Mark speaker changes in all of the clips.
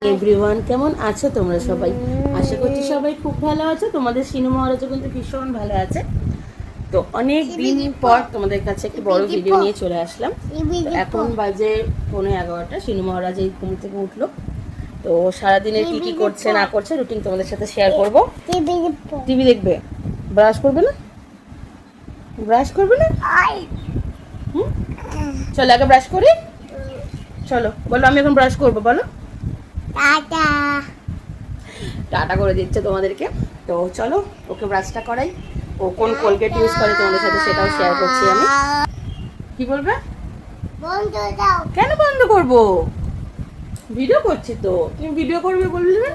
Speaker 1: Everyone, কেমন আছো তোমরা সবাই? আশা করছি সবাই খুব ভালো আছো। তোমাদের সিনু মহারাজও কিন্তু ভীষণ ভালো আছে। তো অনেক দিন পর তোমাদের কাছে একটি বড় ভিডিও নিয়ে চলে আসলাম। এখন বাজে 11:15। সিনু মহারাজ এই ঘুম থেকে উঠলো। তো সারাদিনের কি কি করছে না করছে রুটিন তোমাদের সাথে শেয়ার করবো। টিভি দেখবে? ব্রাশ করবে না? ব্রাশ করবে না? চলো আগে ব্রাশ করি। চলো বলো, আমি এখন ব্রাশ করবো। বলো টাটা। টাটা করে দিচ্ছে তোমাদেরকে। তো চলো ওকে ব্রাশটা করাই। ও কোন কোলগেট ইউজ করে তোমাদের সাথে সেটাও শেয়ার করছি আমি। কি বলবে? বন্ধ দাও। কেন বন্ধ করব? ভিডিও করছি তো। তুমি ভিডিও করবে বললে?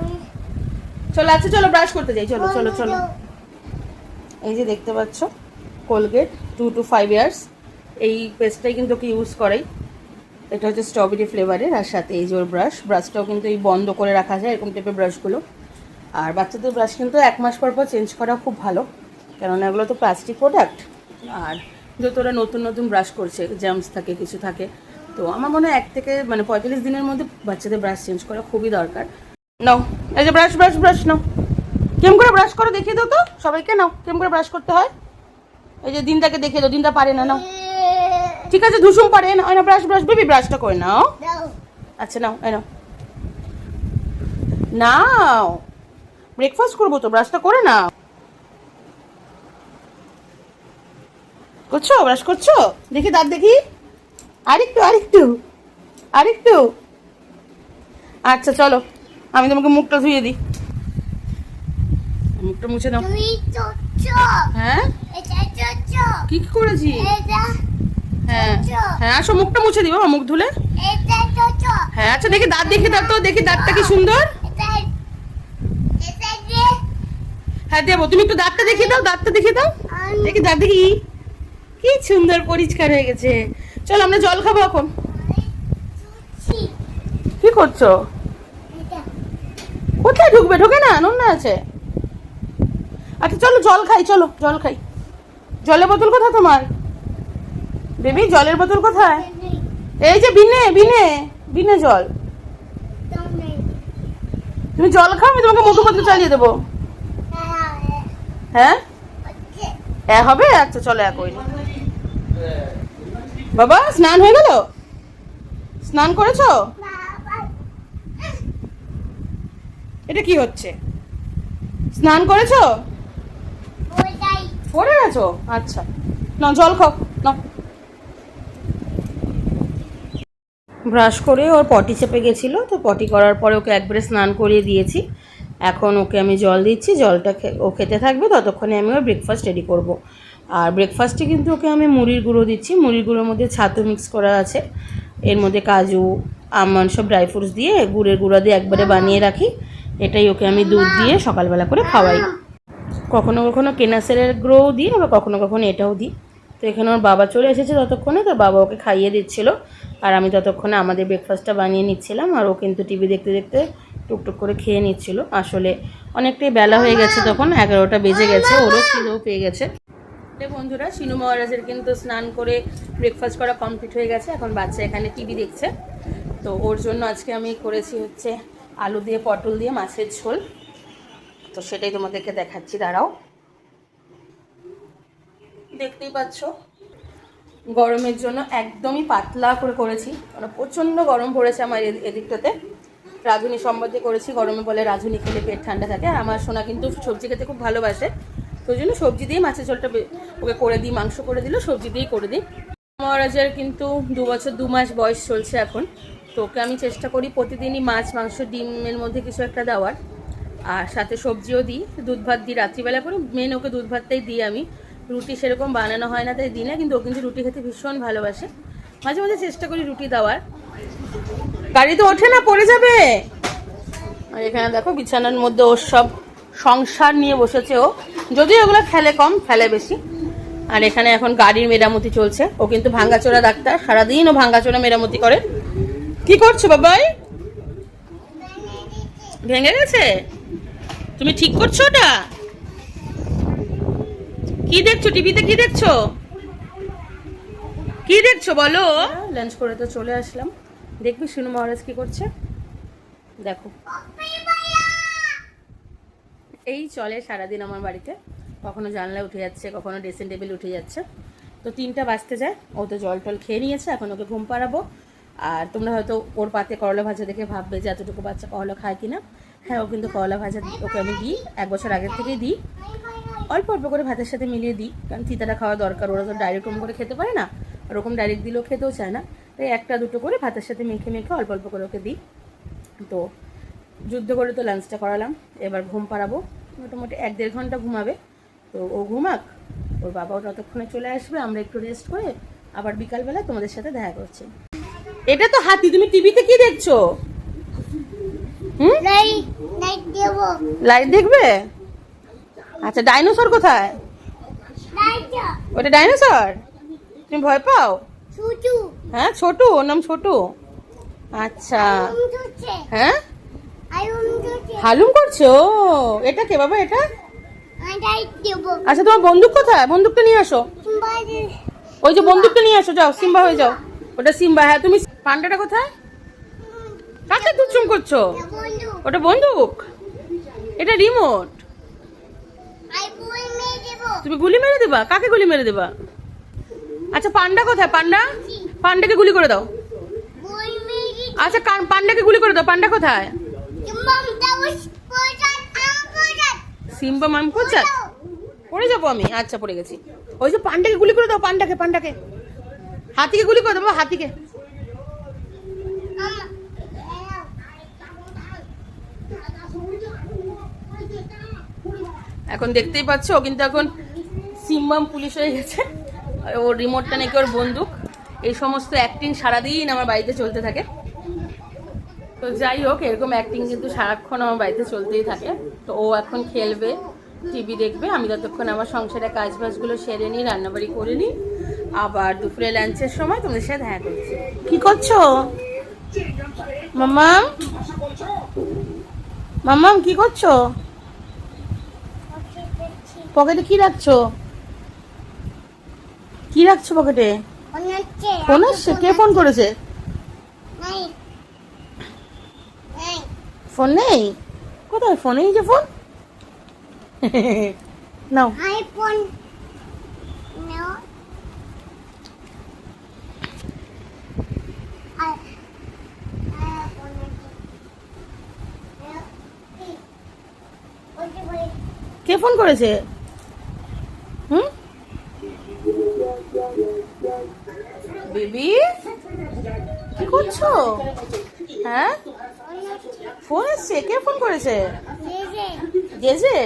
Speaker 1: চলো আচ্ছা চলো ব্রাশ করতে যাই। চলো চলো চলো। এই যে দেখতে পাচ্ছ কোলগেট 2 to 5 ইয়ার্স। এই পেস্টটাই কিন্তু ওকে ইউজ করাই। এটা হচ্ছে স্ট্রবেরি ফ্লেভারের। আর সাথে এই যে ওর ব্রাশটাও কিন্তু এই বন্ধ করে রাখা যায় এরকম টাইপের ব্রাশগুলো। আর বাচ্চাদের ব্রাশ কিন্তু 1 মাস পর পর চেঞ্জ করা খুব ভালো, কেননা এগুলো তো প্লাস্টিক প্রোডাক্ট। আর যেহেতু ওরা নতুন নতুন ব্রাশ করছে, জার্মস থাকে কিছু থাকে, তো আমার মনে হয় 1 থেকে 45 দিনের মধ্যে বাচ্চাদের ব্রাশ চেঞ্জ করা খুবই দরকার। নাও এই যে ব্রাশ ব্রাশ ব্রাশ নাও। কেমন করে ব্রাশ করো দেখিয়ে দাও তো সবাইকে। নাও কেমন করে ব্রাশ করতে হয়। এই যে দিনটাকে দেখিয়ে দাও, দিনটা পারে না। নাও ঠিক আছে, ধুসুম পারে না। ব্রাশ ব্রাশ বেবি ব্রাশটা করে নাও। আচ্ছা নাও নাও নাও। ব্রেকফাস্ট করবো তো, ব্রাশটা করে নাও। করছো ব্রাশ করছো? দেখি দাঁত দেখি। আরেকটু আরেকটু আরেকটু। আচ্ছা চলো আমি তোমাকে মুখটা ধুয়ে দিই। মুখটা মুছে দাও। হ্যাঁ কি কি করেছি? হ্যাঁ হ্যাঁ আসো মুখটা মুছে দিবো মুখ ধুলে। হ্যাঁ আচ্ছা দেখি দাঁত দেখি দাঁত তো দেখি দাঁতটা কি সুন্দর। হ্যাঁ দেবো, তুমি একটু দাঁতটা দেখিয়ে দাও। দাঁতটা দেখিয়ে দাও দেখি। দাঁত দেখি কি সুন্দর পরিষ্কার হয়ে গেছে। চলো আমরা জল খাবো এখন। কি করছো? কোথায় ঢুকবে? ঢোকে না, নোংরা আছে। আচ্ছা চলো জল খাই। চলো জল খাই। জলের বোতল কোথায় তোমার বেবি? জলের বোতল কোথায়? এই যে বিনে বিনে বিনে জল। তুমি জল খাও, আমি তোমাকে মোটু পাতলু চালিয়ে দেবো। হ্যাঁ হ্যাঁ হবে। আচ্ছা চলো এক ওই বাবা স্নান হয়ে গেল? স্নান করেছো? এটা কি হচ্ছে? স্নান করেছো? পড়ে গেছো? আচ্ছা না জল খাও না। ব্রাশ করে ওর পটি চেপে গেছিলো, তো পটি করার পরে ওকে একবারে স্নান করিয়ে দিয়েছি। এখন ওকে আমি জল দিচ্ছি, জলটা ও খেতে থাকবে, ততক্ষণে আমি ওর ব্রেকফাস্ট রেডি করব। আর ব্রেকফাস্টে কিন্তু ওকে আমি মুড়ির গুঁড়ো দিচ্ছি। মুড়ির গুঁড়োর মধ্যে ছাতু মিক্স করা আছে, এর মধ্যে কাজু আমন্ড সব ড্রাই ফ্রুটস দিয়ে গুড়ের গুঁড়ো দিয়ে একবারে বানিয়ে রাখি। এটাই ওকে আমি দুধ দিয়ে সকালবেলা করে খাওয়াই। কখনো কখনো কেনাসেরের গুঁড়োও দিই, আবার কখনো কখনো এটাও দিই। তো এখানে ওর বাবা চলে এসেছে ততক্ষণে, তো বাবা ওকে খাইয়ে দিচ্ছিল আর আমি ততক্ষণে আমাদের ব্রেকফাস্টটা বানিয়ে নিচ্ছিলাম। আর ও কিন্তু টিভি দেখতে দেখতে টুকটুক করে খেয়ে নিচ্ছিল। আসলে অনেকটাই বেলা হয়ে গেছে, তখন 11টা বেজে গেছে, ওরও খিদেও পেয়ে গেছে। বন্ধুরা সিনু মহারাজের কিন্তু স্নান করে ব্রেকফাস্ট করা কমপ্লিট হয়ে গেছে। এখন বাচ্চা এখানে টিভি দেখছে। তো ওর জন্য আজকে আমি করেছি হচ্ছে আলু দিয়ে পটল দিয়ে মাছের ঝোল। তো সেটাই তোমাদেরকে দেখাচ্ছি, দাঁড়াও। দেখতেই পাচ্ছ গরমের জন্য একদমই পাতলা করে করেছি, কারণ প্রচণ্ড গরম পড়েছে আমার এদিকটাতে। রাঁধুনি সম্বন্ধে করেছি, গরমে বলে রাঁধুনি খেলে পেট ঠান্ডা থাকে। আর আমার সোনা কিন্তু সবজি খেতে খুব ভালোবাসে, তো ওই জন্য সবজি দিয়েই মাছের ঝোলটা ওকে করে দিই। মাংস করে দিলেও সবজি দিয়েই করে দিই। মহারাজের কিন্তু 2 বছর 2 মাস বয়স চলছে এখন। তো ওকে আমি চেষ্টা করি প্রতিদিনই মাছ মাংস ডিমের মধ্যে কিছু একটা দেওয়ার, আর সাথে সবজিও দিই, দুধ ভাত দিই রাত্রিবেলা করে। মেন ওকে দুধ ভাতটাই দিই আমি, রুটি সেরকম বানানো হয় না তাই দিই না, কিন্তু ও কিন্তু রুটি খেতে ভীষণ ভালোবাসে। মাঝে মাঝে চেষ্টা করি রুটি দেওয়ার। গাড়ি তো ওঠে না, পড়ে যাবে। আর এখানে দেখো বিছানার মধ্যে ওর সব সংসার নিয়ে বসেছে ও, যদিও ওগুলো খেলে কম, খেলে বেশি। আর এখানে এখন গাড়ির মেরামতি চলছে। ও কিন্তু ভাঙ্গাচোরা ডাক্তার, সারাদিন ও ভাঙ্গাচোরা মেরামতি করে। কি করছো বাবাই? ভেঙে গেছে? তুমি ঠিক করছো ওটা? কি দেখছো টিভিতে? কি দেখছো? কি দেখছো বলো? লাঞ্চ করে তো চলে আসলাম। দেখবি সিনু মহারাজ কি করছে। দেখো এই চলে সারাদিন আমার বাড়িতে, কখনো জানলা উঠে যাচ্ছে, কখনো ড্রেসিং টেবিল উঠে যাচ্ছে। তো 3টা বাজতে যায়, ও তো জল টল খেয়ে নিয়েছে, এখন ওকে ঘুম পাড়াবো। আর তোমরা হয়তো ওর পাতে করলা ভাজা দেখে ভাববে যে এতটুকু বাচ্চা করলা খায় কিনা। হ্যাঁ, ও কিন্তু করলা ভাজা ওকে আমি দিই, 1 বছর আগের থেকেই দিই। অল্প অল্প করে ভাতের সাথে মিলিয়ে দিই, কারণ তিতাটা খাওয়া দরকার। ওরা তো ডাইরেক্ট করে খেতে পারে না, ওরকম ডাইরেক্ট দিলেও খেতেও চায় না। তাই 1টা 2টো করে ভাতের সাথে মেখে মেখে অল্প অল্প করে ওকে দিই। তো যুদ্ধ করে তো লাঞ্চটা করালাম, এবার ঘুম পাড়াবো। মোটামুটি 1-1.5 ঘন্টা ঘুমাবে। তো ও ঘুমাক, ওর বাবাও ততক্ষণে চলে আসবে, আমরা একটু রেস্ট করে আবার বিকালবেলা তোমাদের সাথে দেখা করছি। এটা তো হাতি, তুমি টিভিতে কি দেখছো? লাইট দেখবে? আচ্ছা, ডাইনোসর কোথায়? ওটা ডাইনোসর? তুমি ভয় পাও? হ্যাঁ, ছোটু, ওর নাম ছোটু। আচ্ছা, হ্যাঁ হালুম করছো? এটা কে বাবা? এটা আচ্ছা, তোমার বন্দুক কোথায়? বন্দুকটা নিয়ে আসো। ওই যে বন্দুকটা নিয়ে আসো, যাও সিম্বা হয়ে যাও। ওটা সিম্বা। হ্যাঁ, তুমি পান্ডাটা কোথায়? কাকে দুষ্টুম করছো? ওটা বন্দুক, এটা রিমোট। তুমি গুলি মেরে দেবা? কাকে গুলি মেরে দেবা? আচ্ছা, পান্ডা কোথায়? পান্ডা, পান্ডাকে গুলি করে দাও। আচ্ছা, পান্ডাকে গুলি করে দাও। পান্ডা কোথায়? সিম্বা মাম কোথায়? পড়ে যাবো আমি। আচ্ছা, পড়ে গেছি। ওই যে পান্ডাকে গুলি করে দাও। পান্ডাকে, পান্ডাকে। হাতিকে গুলি করে দাও, হাতিকে। এখন দেখতেই পাচ্ছ, ও কিন্তু এখন সিম্বাম পুলিশ হয়ে গেছে। ওর রিমোটটা নাকি ওর বন্দুক। এই সমস্ত অ্যাক্টিং সারাদিন আমার বাড়িতে চলতে থাকে। তো যাই হোক, এরকম অ্যাক্টিং কিন্তু সারাক্ষণ আমার বাড়িতে চলতেই থাকে। তো ও এখন খেলবে, টিভি দেখবে, আমি ততক্ষণ আমার সংসারে কাজ বাজগুলো সেরে নিই, রান্নাবাড়ি করে নিই। আবার দুপুরে লাঞ্চের সময় তোমাদের সাথে দেখা করছি। কি করছো মাম্মাম? মাম্মাম কি করছো? পকেটে কি রাখছো? কি রাখছো পকেটে? ফোন আসছে? কে ফোন করেছে? ফোন নেই? কোথায় ফোন? এই যে ফোন। নাও। আইফোন নাও। কে ফোন করেছে? বেবি কি করছো? হ্যাঁ, ফোন এসছে? কে ফোন করেছে? জেজে।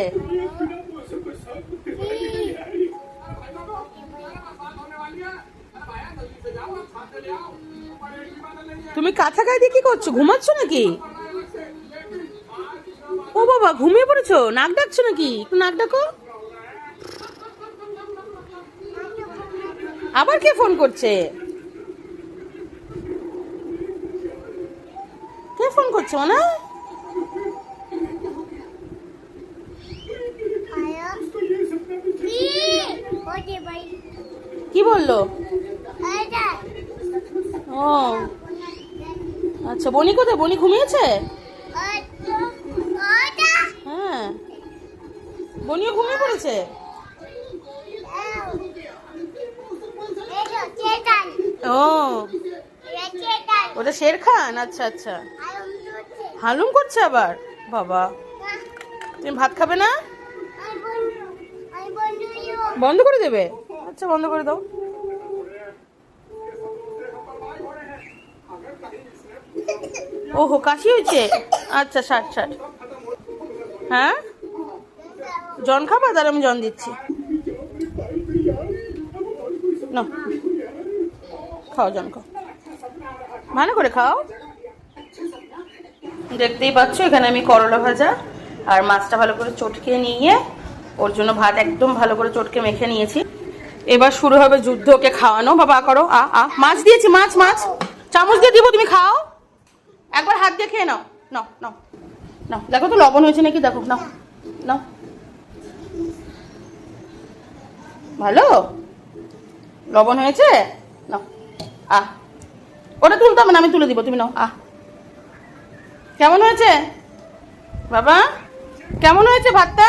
Speaker 1: তুমি কাঁথা গায়ে দিয়ে কি করছো? ঘুমাচ্ছ নাকি? ও বাবা, ঘুমিয়ে পড়েছো? নাক ডাকছো নাকি? একটু নাক ডাকো। আবার কে ফোন করছে? কে ফোন করছে না? কি বললো? ও আচ্ছা, বনি কোথায়? বনি ঘুমিয়েছে? হ্যাঁ, বনিও ঘুমিয়ে পড়েছে। ও, ওটা শের খান। আচ্ছা আচ্ছা, হালুম করছে আবার। বাবা, তুমি ভাত খাবে না? বন্ধ করে দেবে? আচ্ছা, বন্ধ করে দাও। ওহো, কাশি হয়েছে? আচ্ছা, 60 হ্যাঁ, জন খাবা? তাহলে আমি জন দিচ্ছি। না, খাও, জন খাও, ভালো করে খাও। দেখতেই পাচ্ছ, এখানে আমি করলা ভাজা আর মাছটা ভালো করে চটকে নিয়ে ওর জন্য ভাত একদম ভালো করে চটকে মেখে নিয়েছি। এবার শুরু হবে যুদ্ধ, ওকে খাওয়ানো। বাবা করো। মাছ দিয়েছি, মাছ মাছ চামচ দিয়ে দিব, তুমি খাও। একবার হাত দিয়ে খেয়ে নাও। নাও নাও নাও, দেখো তো লবণ হয়েছে নাকি, দেখো। নাও নাও, ভালো লবণ হয়েছে? নাও। ওটা তুলতে হবে না, আমি তুলে দিব, তুমি নাও। কেমন হয়েছে বাবা? কেমন হয়েছে ভাতটা?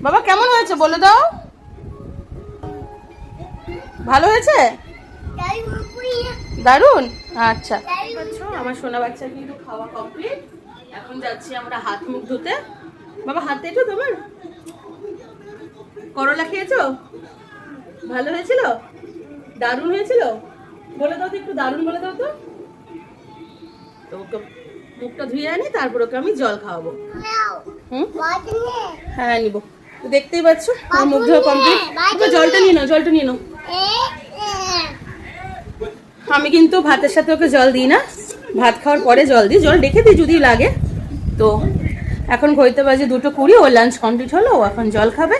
Speaker 1: বাবা কেমন হয়েছে বলে দাও। ভালো হয়েছে? দারুন। আচ্ছা, আমার সোনা বাচ্চা কিন্তু খাওয়া কমপ্লিট। এখন যাচ্ছি আমরা হাত মুখ ধুতে। বাবা হাতে একটু তোমার করলা খেয়েছো? ভালো হয়েছিল? দারুণ হয়েছিল? বলে দাও তো একটু দারুণ বলে দাও তো। তো ওকে মুখটা ধুয়ে আনি, তারপর ওকে আমি জল খাওয়াবো। হ্যাঁ নিবো। তো দেখতেই পাচ্ছ আমার মুখ ধোয়া কমপ্লিট। ওকে জলটা নিয়ে নাও, জলটা নিয়ে নাও। আমি কিন্তু ভাতের সাথে ওকে জল দিই না, ভাত খাওয়ার পরে জল দিই, জল রেখে দিই যদি লাগে। তো এখন ঘড়িতে বাজে 2:20, ও লাঞ্চ কমপ্লিট হলো, ও এখন জল খাবে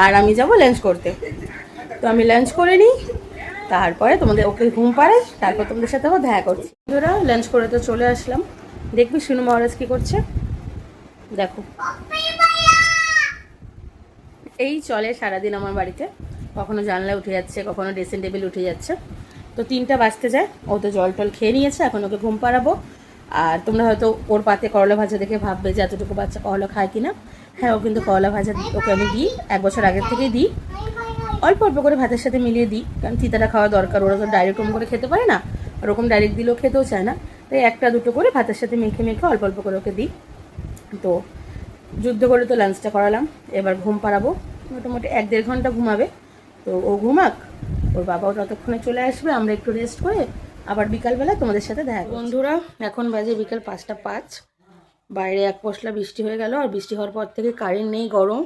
Speaker 1: আর আমি যাব লাঞ্চ করতে। তো আমি লাঞ্চ করে নিই, তারপরে তোমাদের ওকে ঘুম পাড়াই, তারপর তোমাদের সাথে আবার দেখা করছি। বন্ধুরা লাঞ্চ করে তো চলে আসলাম। দেখবি শিনু মহারাজ কি করছে, দেখো। এই চলে সারাদিন আমার বাড়িতে, কখনো জানলায় উঠে যাচ্ছে, কখনো ড্রেসিং টেবিল উঠে যাচ্ছে। তো 3টা বাজতে যায়, ও তো জল টল খেয়ে নিয়েছে, এখন ওকে ঘুম পাড়াবো। আর তোমরা হয়তো ওর পাতে করলা ভাজা দেখে ভাববে যে এতটুকু বাচ্চা করলা খায় কিনা। হ্যাঁ, ও কিন্তু করলা ভাজা ওকে আমি দিই, 1 বছর আগের থেকেই দিই। অল্প অল্প করে ভাতের সাথে মিলিয়ে দিই, কারণ তিতাটা খাওয়া দরকার, ওরা তো ডাইরেক্ট ওরকম করে খেতে পারে না, ওরকম ডাইরেক্ট দিলেও খেতেও চায় না। তাই 1টা 2টো করে ভাতের সাথে মেখে মেখে অল্প অল্প করে ওকে দিই। তো যুদ্ধ করে তো লাঞ্চটা করালাম, এবার ঘুম পাড়াবো। মোটামুটি 1-1.5 ঘন্টা ঘুমাবে। তো ও ঘুমাক, ওর বাবাও ততক্ষণে চলে আসবে, আমরা একটু রেস্ট করে আবার বিকালবেলা তোমাদের সাথে দেখা। বন্ধুরা এখন বাজে বিকেল 5টা 5, বাইরে এক পশলা বৃষ্টি হয়ে গেল, আর বৃষ্টি হওয়ার পর থেকে কারেন্ট নেই, গরম।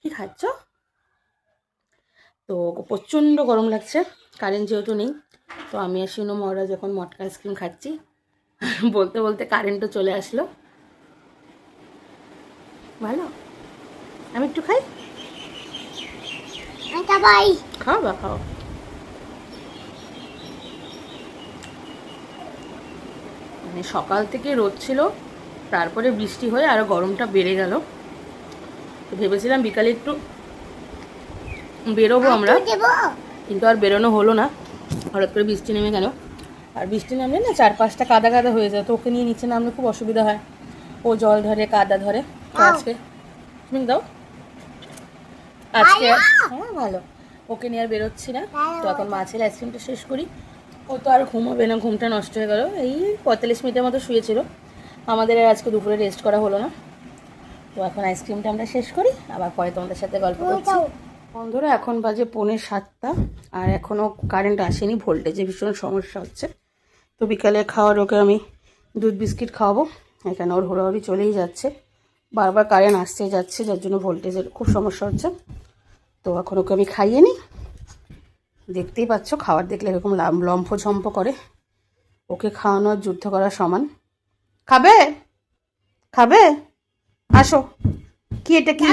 Speaker 1: কি খাচ্ছ? তো প্রচণ্ড গরম লাগছে, কারেন্ট যেহেতু নেই। তো আমি আর শিনু মহারাজ যখন মটকা আইসক্রিম খাচ্ছি, বলতে বলতে কারেন্টও চলে আসলো। ভালো, আমি একটু খাই। খাও বা খাও। মানে সকাল থেকে রোদ ছিল, তারপরে বৃষ্টি হয়ে আরও গরমটা বেড়ে গেল। তো ভেবেছিলাম বিকালে একটু বেরোবো আমরা, কিন্তু আর বেরোনো হলো না, হঠাৎ করে বৃষ্টি নেমে গেল। আর বৃষ্টি নামলে না চারপাশটা কাদা কাদা হয়ে যায়, তো ওকে নিয়ে নিচে নামলে খুব অসুবিধা হয়, ও জল ধরে কাদা ধরে। তো আজকে তুমি দাও, আজকে হ্যাঁ ভালো, ওকে নিয়ে আর বেরোচ্ছি না। তো এখন মাছের আইসক্রিমটা শেষ করি, ও তো আর ঘুমাবে না, ঘুমটা নষ্ট হয়ে গেল। এই 45 মিনিটের মতো শুয়েছিল, আমাদের আর আজকে দুপুরে রেস্ট করা হলো না। তো এখন আইসক্রিমটা আমরা শেষ করি, আবার পরে তোমাদের সাথে গল্প করছি। বন্ধুরা এখন বাজে 6:45, আর এখনও কারেন্ট আসেনি, ভোল্টেজে ভীষণ সমস্যা হচ্ছে। তো বিকালে খাওয়ার ওকে আমি দুধ বিস্কিট খাওয়াবো, এখানে ওর হুড়োহুড়ি চলেই যাচ্ছে, বারবার কারেন্ট আসতে যাচ্ছে, যার জন্য ভোল্টেজের খুব সমস্যা হচ্ছে। তো এখন ওকে আমি খাইয়ে নিই, দেখতেই পাচ্ছ খাবার দেখলে এরকম লম্ফ ঝম্প করে, ওকে খাওয়ানোর যুদ্ধ করার সমান। খাবে? খাবে? আসো। কি এটা? কি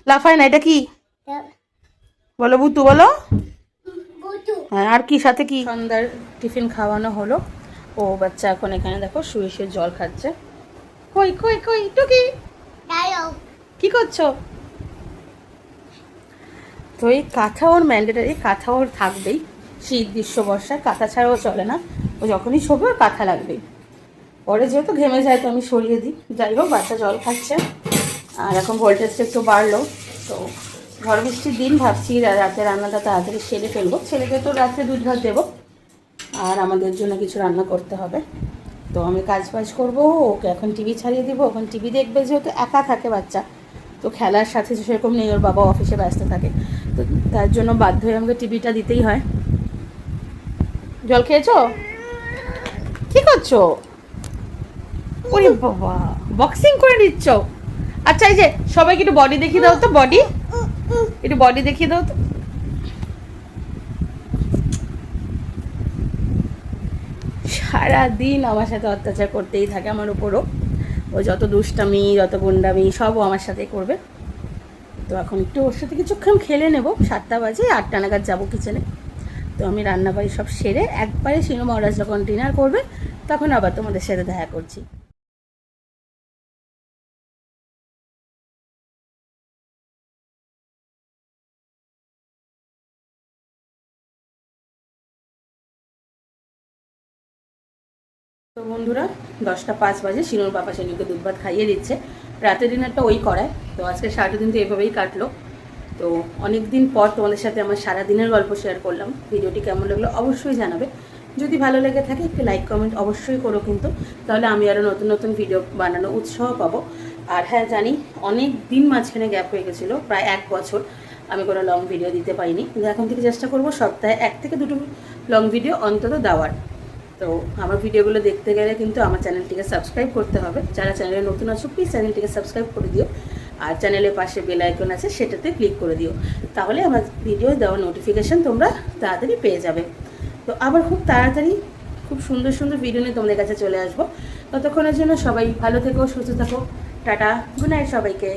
Speaker 1: লাফায় না? এটা কি বলো? বুতু বলো। হ্যাঁ, আর কি সাথে কি? সন্ধ্যার টিফিন খাওয়ানো হলো, ও বাচ্চা এখন এখানে দেখো শুয়ে শুয়ে জল খাচ্ছে। কই কই কই টুকি, কি করছো? তো এই কাঁথা ওর ম্যান্ডেটারি, কাঁথা ওর থাকবেই, শীত গ্রীষ্ম বর্ষায় কাঁথা ছাড়াও চলে না, ও যখনই শোবে ওর কাঁথা লাগবেই। পরে যেহেতু ঘেমে যায় তো আমি সরিয়ে দিই। যাই হোক, বাচ্চা জল খাচ্ছে, আর এখন ভোল্টেজটা একটু বাড়লো। তো ঝড় বৃষ্টির দিন, ভাবছি রাতে রান্নাটা তাড়াতাড়ি সেরে ফেলবো, ছেলেকে তো রাত্রে দুধ ভাত দেবো, আর আমাদের জন্য কিছু রান্না করতে হবে। তো আমি কাজ বাজ করবো, ওকে এখন টিভি ছাড়িয়ে দিব, এখন টিভি দেখবে, যেহেতু একা থাকে বাচ্চা, তো খেলার সাথে সেরকম নেই, ওর বাবা অফিসে ব্যস্ত থাকে, তো তার জন্য বাধ্য হয়ে আমাকে টিভিটা দিতেই হয়। জল খেয়েছো? কি করছো? ওরে বাবা, বক্সিং করে নিচ্ছ? আচ্ছা, এই যে সবাইকে একটু বডি দেখিয়ে দাও তো, বডি একটু বডি দেখিয়ে দাও তো। সারাদিন আমার সাথে অত্যাচার করতেই থাকে আমার উপরও, ও যত দুষ্টামি যত গুন্ডামি সবও আমার সাথে করবে। তো এখন একটু ওর সাথে কিছুক্ষণ খেলে নেব, 7টা বাজে, 8টা নাগাদ যাবো কিচেনে। তো আমি রান্নাবাড়ি সব সেরে একবারে শিনু মহারাজ যখন ডিনার করবে, তখন আবার তোমাদের সাথে দেখা করছি। তো বন্ধুরা 10টা 5 বাজে, শিনুর বাবা শিনুকে দুধ ভাত খাইয়ে দিচ্ছে। রাতের ডিনারটা ওই করায়। তো আজকে সারাটা দিন তো এভাবেই কাটলো। তো অনেক দিন পর তোমাদের সাথে আমার সারা দিনের গল্প শেয়ার করলাম। ভিডিওটি কেমন লাগলো অবশ্যই জানাবে। যদি ভালো লেগে থাকে একটু লাইক কমেন্ট অবশ্যই করো কিন্তু, তাহলে আমি আরও নতুন নতুন ভিডিও বানানো উৎসাহ পাবো। আর হ্যাঁ জানি অনেক দিন মাঝখানে গ্যাপ হয়ে গেছিলো, প্রায় 1 বছর আমি কোনো লং ভিডিও দিতে পারিনি, কিন্তু এখন থেকে চেষ্টা করব সপ্তাহে 1 থেকে 2টো লং ভিডিও অন্তত দেওয়ার। তো আমার ভিডিওগুলো দেখতে গেলে কিন্তু আমার চ্যানেলটিকে সাবস্ক্রাইব করতে হবে। যারা চ্যানেলে নতুন আছো প্লিজ চ্যানেলটিকে সাবস্ক্রাইব করে দিও, আর চ্যানেলের পাশে বেল আইকন আছে সেটাতে ক্লিক করে দিও, তাহলে আমার ভিডিও দেওয়ার নোটিফিকেশান তোমরা তাড়াতাড়ি পেয়ে যাবে। তো আবার খুব তাড়াতাড়ি খুব সুন্দর সুন্দর ভিডিও নিয়ে তোমাদের কাছে চলে আসবো। ততক্ষণের জন্য সবাই ভালো থেকো, সুস্থ থাকো। টাটা, গুড নাইট সবাইকে।